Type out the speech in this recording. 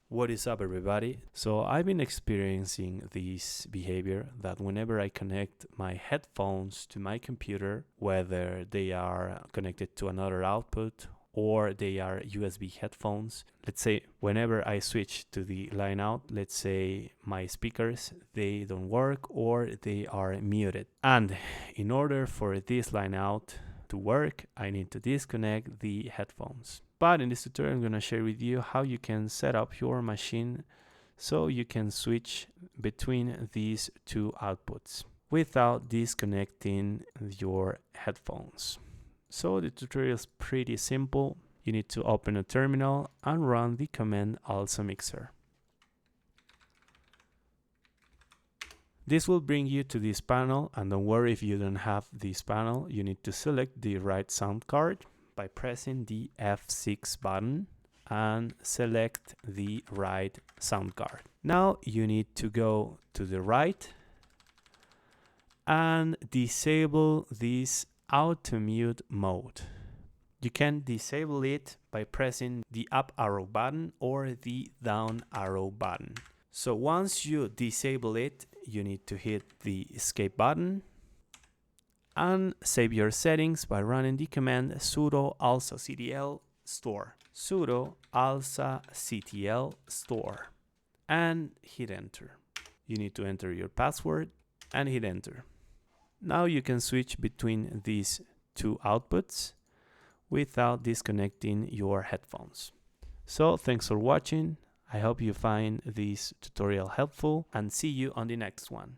What is up, everybody? So I've been experiencing this behavior that whenever I connect my headphones to my computer, whether they are connected to another output or they are USB headphones, let's say whenever I switch to the line out, let's say my speakers, they don't work or they are muted. And in order for this line out to work, I need to disconnect the headphones. But in this tutorial, I'm going to share with you how you can set up your machine so you can switch between these two outputs without disconnecting your headphones. So the tutorial is pretty simple. You need to open a terminal and run the command alsamixer. This will bring you to this panel, and don't worry if you don't have this panel. You need to select the right sound card by pressing the F6 button and select the right sound card. Now you need to go to the right and disable this auto mute mode. You can disable it by pressing the up arrow button or the down arrow button. So once you disable it, you need to hit the escape button and save your settings by running the command sudo alsactl store. Sudo alsactl store and hit enter. You need to enter your password and hit enter. Now you can switch between these two outputs without disconnecting your headphones. So thanks for watching. I hope you find this tutorial helpful and see you on the next one.